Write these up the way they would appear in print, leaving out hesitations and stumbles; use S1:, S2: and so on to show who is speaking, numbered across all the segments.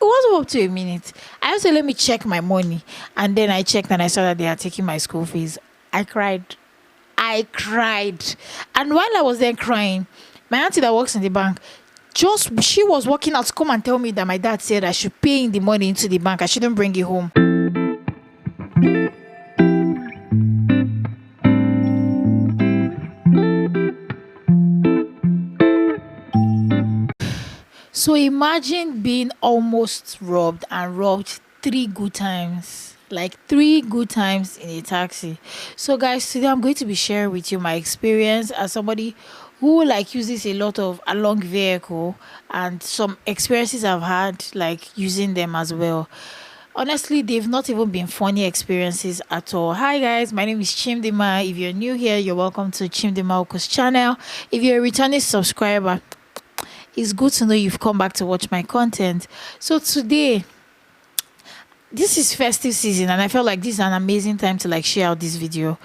S1: wasn't up to a minute. I also let me check my money, and then I checked and I saw that they are taking my school fees. I cried. I cried. And while I was there crying, my auntie that works in the bank, just she was walking out to come and tell me that my dad said I should pay in the money into the bank. I shouldn't bring it home. So imagine being almost robbed and robbed 3 good times. Like 3 good times in a taxi. So guys, today I'm going to be sharing with you my experience as somebody who like uses a lot of a long vehicle, and some experiences I've had like using them as well. Honestly, they've not even been funny experiences at all. Hi guys, my name is Chimdima. If you're new here, you're welcome to Chimdima Oko's channel. If you're a returning subscriber, it's good to know you've come back to watch my content. So today, this is festive season and I felt like this is an amazing time to like share out this video.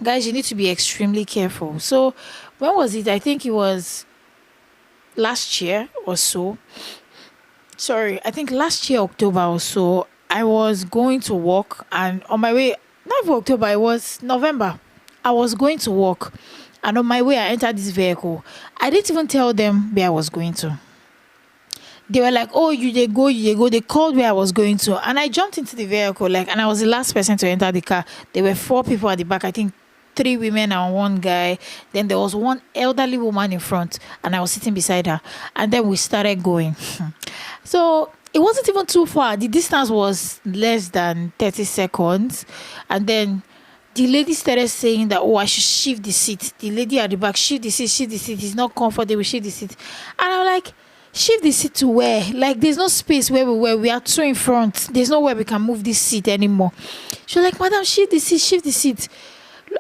S1: Guys, you need to be extremely careful. So when was it? I think it was last year or so. Sorry, I think last year October or so. I was going to work, and on my way, not for October, it was November. I was going to work, and on my way I entered this vehicle. I didn't even tell them where I was going to. They were like, oh, you they go, you they go. They called where I was going to, and I jumped into the vehicle, like, and I was the last person to enter the car. There were 4 people at the back, I think 3 women and 1 guy. Then there was one elderly woman in front, and I was sitting beside her, and then we started going. So it wasn't even too far. The distance was less than 30 seconds, and then the lady started saying that, oh, I should shift the seat. The lady at the back, shift the seat, shift the seat. It's not comfortable, shift the seat. And I'm like, shift the seat to where? Like, there's no space where we were. We are 2 in front. There's nowhere we can move this seat anymore. She was like, madam, shift the seat, shift the seat.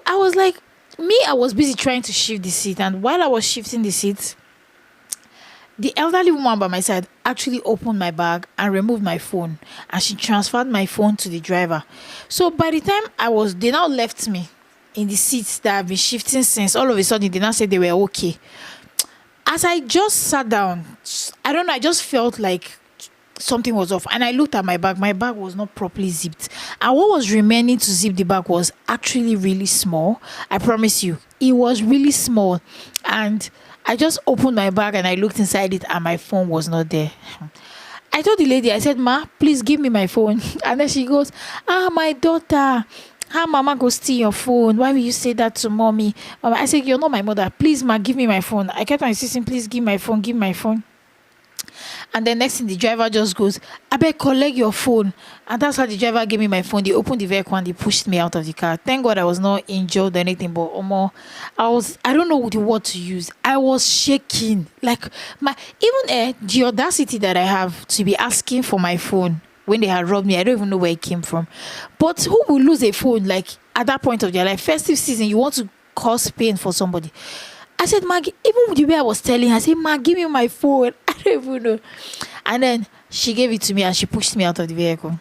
S1: I was like, I was busy trying to shift the seat. And while I was shifting the seat, the elderly woman by my side actually opened my bag and removed my phone, and she transferred my phone to the driver. So by the time they now left me in the seats that I've been shifting since. All of a sudden, they now said they were okay. As I just sat down, I don't know, I just felt like something was off, and I looked at my bag. My bag was not properly zipped, and what was remaining to zip the bag was actually really small. I promise you, it was really small. And I just opened my bag and I looked inside it, and my phone was not there. I told the lady, I said, ma, please give me my phone. And then she goes, my daughter, how mama go steal your phone? Why will you say that to mommy? Mama, I said, you're not my mother. Please, ma, give me my phone. I kept on insisting, please give my phone, give my phone. And then next thing, the driver just goes, I beg, collect your phone. And that's how the driver gave me my phone. They opened the vehicle and they pushed me out of the car. Thank God I was not injured or anything, but I don't know the word to use. I was shaking. Like, the audacity that I have to be asking for my phone when they had robbed me, I don't even know where it came from. But who will lose a phone, like, at that point of their life? Festive season, you want to cause pain for somebody. I said, Maggie, even with the way I was telling her, I said, Ma, give me my phone. I don't even know. And then she gave it to me and she pushed me out of the vehicle.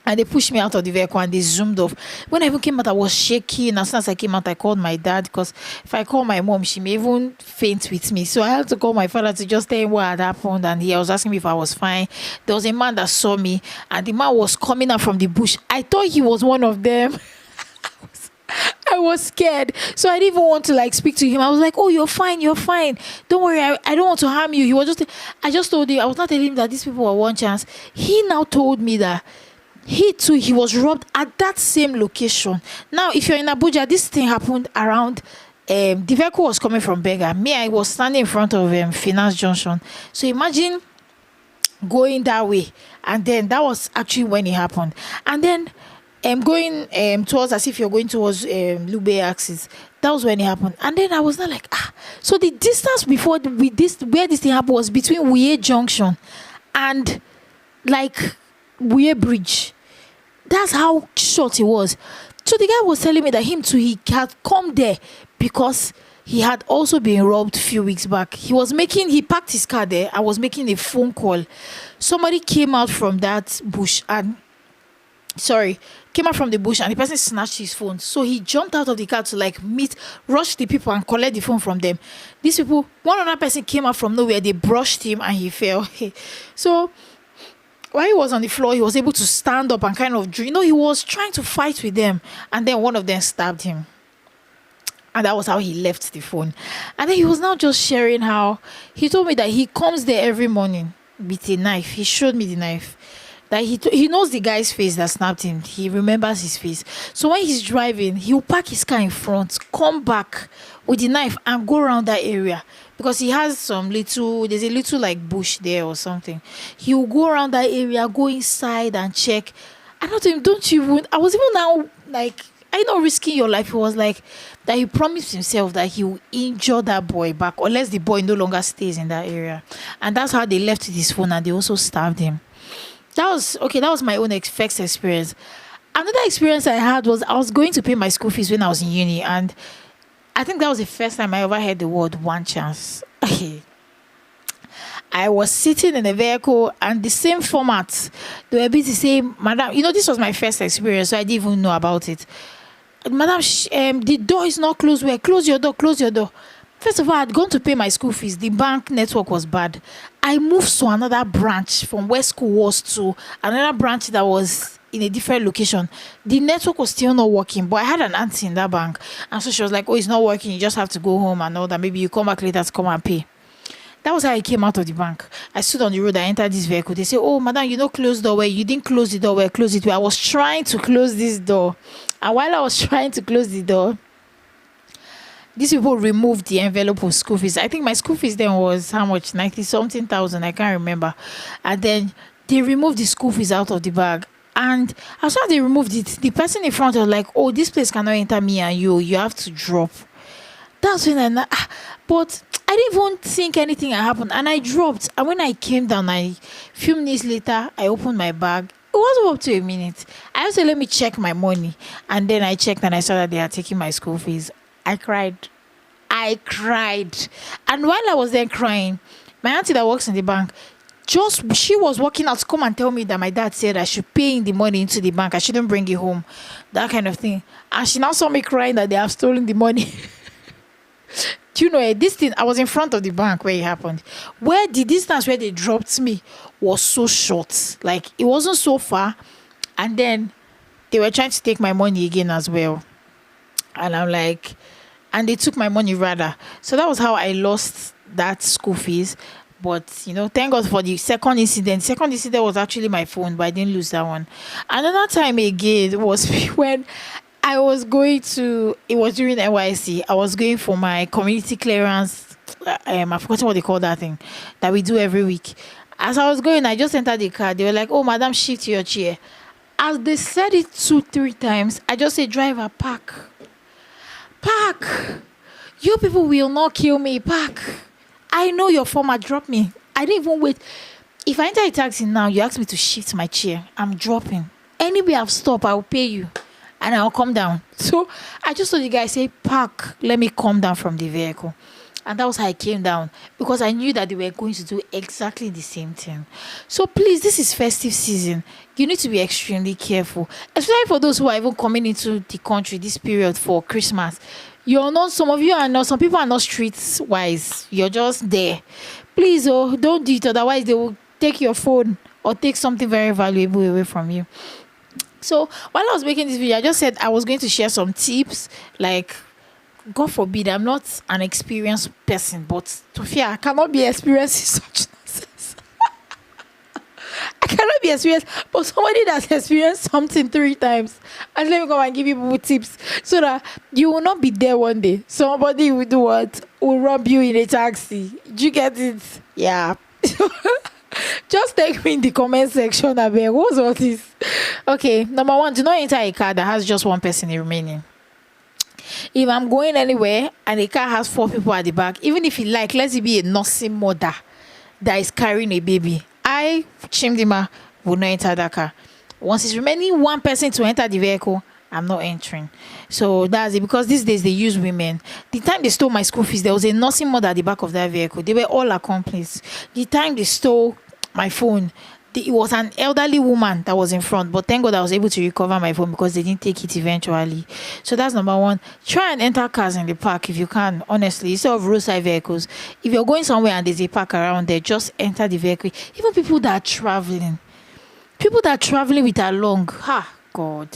S1: And they pushed me out of the vehicle and they zoomed off. When I even came out, I was shaking. As soon as I came out, I called my dad, because if I call my mom, she may even faint with me. So I had to call my father to just tell him what had happened. And he was asking me if I was fine. There was a man that saw me, and the man was coming out from the bush. I thought he was one of them. I was scared, so I didn't even want to like speak to him. I was like, oh, you're fine, don't worry, I don't want to harm you. He was I just told you, I was not telling him that these people were one chance. He now told me that he was robbed at that same location. Now, if you're in Abuja, this thing happened around the vehicle was coming from Bega. Me, I was standing in front of Finance Junction. So imagine going that way, and then that was actually when it happened. And then going towards, as if you're going towards Lube axis. That was when it happened. And then I was not like, so the distance before where this thing happened was between Wuye Junction and like Wuye Bridge. That's how short it was. So the guy was telling me that he had come there because he had also been robbed a few weeks back. He parked his car there and was making a phone call. Somebody came out from that bush and came out from the bush, and the person snatched his phone. So he jumped out of the car to like rush the people and collect the phone from them. These people, one other person came out from nowhere, they brushed him and he fell. So while he was on the floor, he was able to stand up and kind of, he was trying to fight with them. And then one of them stabbed him. And that was how he left the phone. And then he was now just sharing how he told me that he comes there every morning with a knife. He showed me the knife. That he knows the guy's face that snapped him. He remembers his face. So when he's driving, he'll park his car in front, come back with the knife and go around that area. Because he has there's a little like bush there or something. He'll go around that area, go inside and check. I told him, don't you even, I was even now like, are you not risking your life? He was like, that he promised himself that he will injure that boy back unless the boy no longer stays in that area. And that's how they left with his phone and they also stabbed him. That was my own first experience. Another experience I had was I was going to pay my school fees when I was in uni, and I think that was the first time I ever heard the word one chance. I was sitting in a vehicle and the same format. They were busy saying, Madam, this was my first experience, so I didn't even know about it. Madam, the door is not closed. Well, close your door, close your door. First of all, I had gone to pay my school fees. The bank network was bad. I moved to another branch from where school was to another branch that was in a different location. The network was still not working, but I had an auntie in that bank. And so she was like, oh, it's not working. You just have to go home and all that. Maybe you come back later to come and pay. That was how I came out of the bank. I stood on the road. I entered this vehicle. They say, oh, madam, close the door. You didn't close the door. Close it. I was trying to close this door. And while I was trying to close the door, these people removed the envelope of school fees. I think my school fees then was how much? 90-something thousand. I can't remember. And then they removed the school fees out of the bag. And as soon as they removed it, the person in front was like, oh, this place cannot enter me and you. You have to drop. That's when but I didn't even think anything had happened. And I dropped. And when I came down, a few minutes later, I opened my bag. It wasn't up to a minute. I also let me check my money. And then I checked and I saw that they had taken my school fees. I cried. And while I was there crying, my auntie that works in the bank, she was walking out to come and tell me that my dad said I should pay in the money into the bank. I shouldn't bring it home. That kind of thing. And she now saw me crying that they have stolen the money. Do you know this thing? I was in front of the bank where it happened. Where the distance where they dropped me was so short. Like, it wasn't so far. And then they were trying to take my money again as well. And I'm like... And they took my money rather. So that was how I lost that school fees. But, thank God for the second incident. Second incident was actually my phone, but I didn't lose that one. Another time again was when I was going to, it was during NYC. I was going for my community clearance. I've forgotten what they call that thing that we do every week. As I was going, I just entered the car. They were like, oh, madam, shift your chair. As they said it 2-3 times, I just said, driver, park. You people will not kill me. Park. I know your format. Drop me. I didn't even wait. If I enter a taxi now, you ask me to shift my chair, I'm dropping. Anywhere I've stopped, I'll pay you. And I'll come down. So I just told the guy, say, park. Let me come down from the vehicle. And that was how I came down. Because I knew that they were going to do exactly the same thing. So please, this is festive season. You need to be extremely careful. Especially for those who are even coming into the country this period for Christmas. Some of you are not, some people are not street-wise. You're just there. Please, don't do it. Otherwise, they will take your phone or take something very valuable away from you. So while I was making this video, I just said I was going to share some tips. Like, God forbid, I'm not an experienced person, but Tofia, I cannot be experiencing such nonsense. I cannot be experienced, but somebody that's experienced something 3 times. And let me come and give you people tips so that you will not be there one day. Somebody will do what? Will rob you in a taxi. Do you get it? Yeah. Just take me in the comment section. What's all this? Okay, number 1, do not enter a car that has just 1 person remaining. If I'm going anywhere and the car has 4 people at the back, even if let's be a nursing mother that is carrying a baby, I, Chimdima, will not enter that car. Once it's remaining 1 person to enter the vehicle, I'm not entering. So that's it. Because these days they use women. The time they stole my school fees, there was a nursing mother at the back of that vehicle. They were all accomplices. The time they stole my phone, it was an elderly woman that was in front, but thank God I was able to recover my phone because they didn't take it eventually. So that's number 1. Try and enter cars in the park if you can, honestly, instead of roadside vehicles. If you're going somewhere and there's a park around there, just enter the vehicle. Even people that are traveling, People that are traveling with along, ha, God.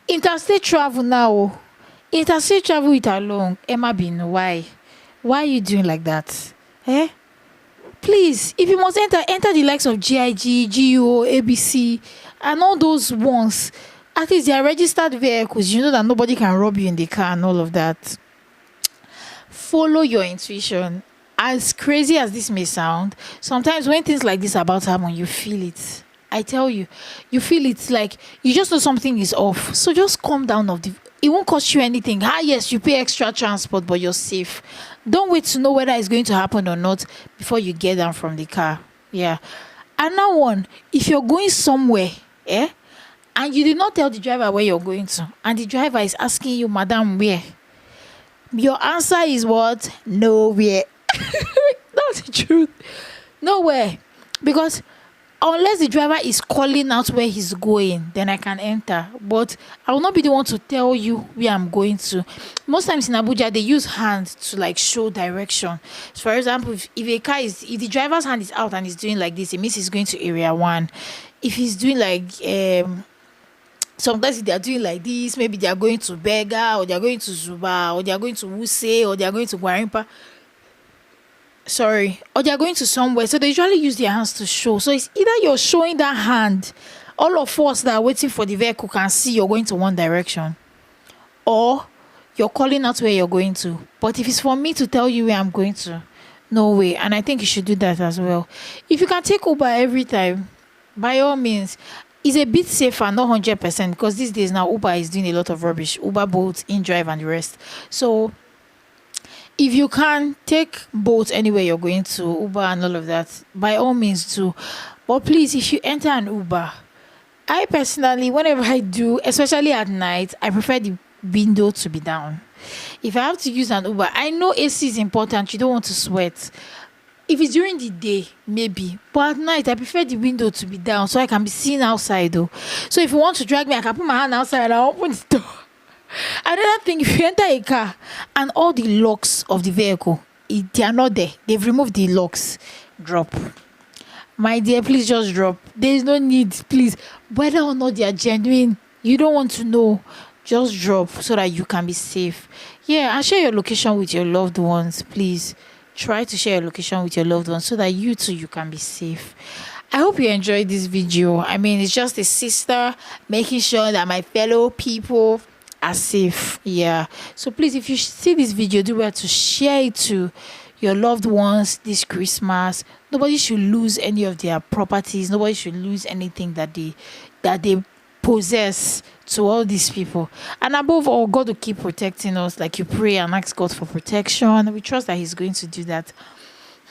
S1: Interstate travel now. Oh. Interstate travel with along. Emma Bin, why? Why are you doing like that? Eh? Please, if you must enter, enter the likes of GIG, GUO, ABC, and all those ones. At least they are registered vehicles. You know that nobody can rob you in the car and all of that. Follow your intuition. As crazy as this may sound, sometimes when things like this are about to happen, you feel it. I tell you, you feel it, like you just know something is off. So just calm down of the, it won't cost you anything. Ah, yes, you pay extra transport, but you're safe. Don't wait to know whether it's going to happen or not before you get down from the car. Yeah. Another one, if you're going somewhere, and you did not tell the driver where you're going to, and the driver is asking you, madam, where? Your answer is what? Nowhere. That's the truth. Nowhere. Because unless the driver is calling out where he's going, then I can enter. But I will not be the one to tell you where I'm going to. Most times in Abuja, they use hands to like show direction. So for example, if the driver's hand is out and he's doing like this, it means he's going to area 1. If he's doing like sometimes they are doing like this, maybe they are going to Bega, or they are going to Zuba, or they are going to Wuse, or they are going to Gwarimpa. Or they are going to somewhere. So they usually use their hands to show. So it's either you're showing that hand, all of us that are waiting for the vehicle can see you're going to one direction, or you're calling out where you're going to. But if it's for me to tell you where I'm going to, no way. And I think you should do that as well. If you can take Uber every time, by all means. It's a bit safer, not 100%, because these days now Uber is doing a lot of rubbish. Uber, Bolt, InDrive, and the rest. So if you can take Bolt anywhere you're going to, Uber and all of that, by all means do. But please, if you enter an Uber, I personally, whenever I do, especially at night, I prefer the window to be down. If I have to use an Uber, I know AC is important. You don't want to sweat. If it's during the day, maybe. But at night, I prefer the window to be down so I can be seen outside though. So if you want to drag me, I can put my hand outside and I'll open the door. Another thing, if you enter a car and all the locks of the vehicle, they are not there. They've removed the locks. Drop. My dear, please just drop. There is no need, please. Whether or not they are genuine, you don't want to know. Just drop so that you can be safe. Yeah, and share your location with your loved ones, please. Try to share your location with your loved ones so that you too, you can be safe. I hope you enjoyed this video. I mean, it's just a sister making sure that my fellow people are safe. Yeah. So please, if you see this video, do well to share it to your loved ones this Christmas. Nobody should lose any of their properties. Nobody should lose anything that they possess to all these people. And above all, God will keep protecting us. Like you pray and ask God for protection. We trust that He's going to do that.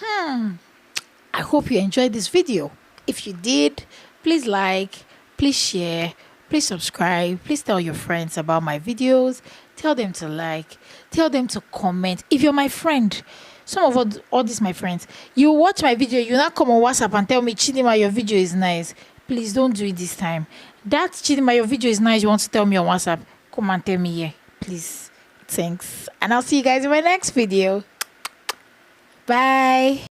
S1: I hope you enjoyed this video. If you did, please like, please share, please subscribe, please tell your friends about my videos. Tell them to like, tell them to comment. If you're my friend, some of all these my friends, you watch my video, you not come on WhatsApp and tell me, Chidima, your video is nice. Please don't do it this time. That Chidima, your video is nice, you want to tell me on WhatsApp, come and tell me here, please. Thanks. And I'll see you guys in my next video. Bye.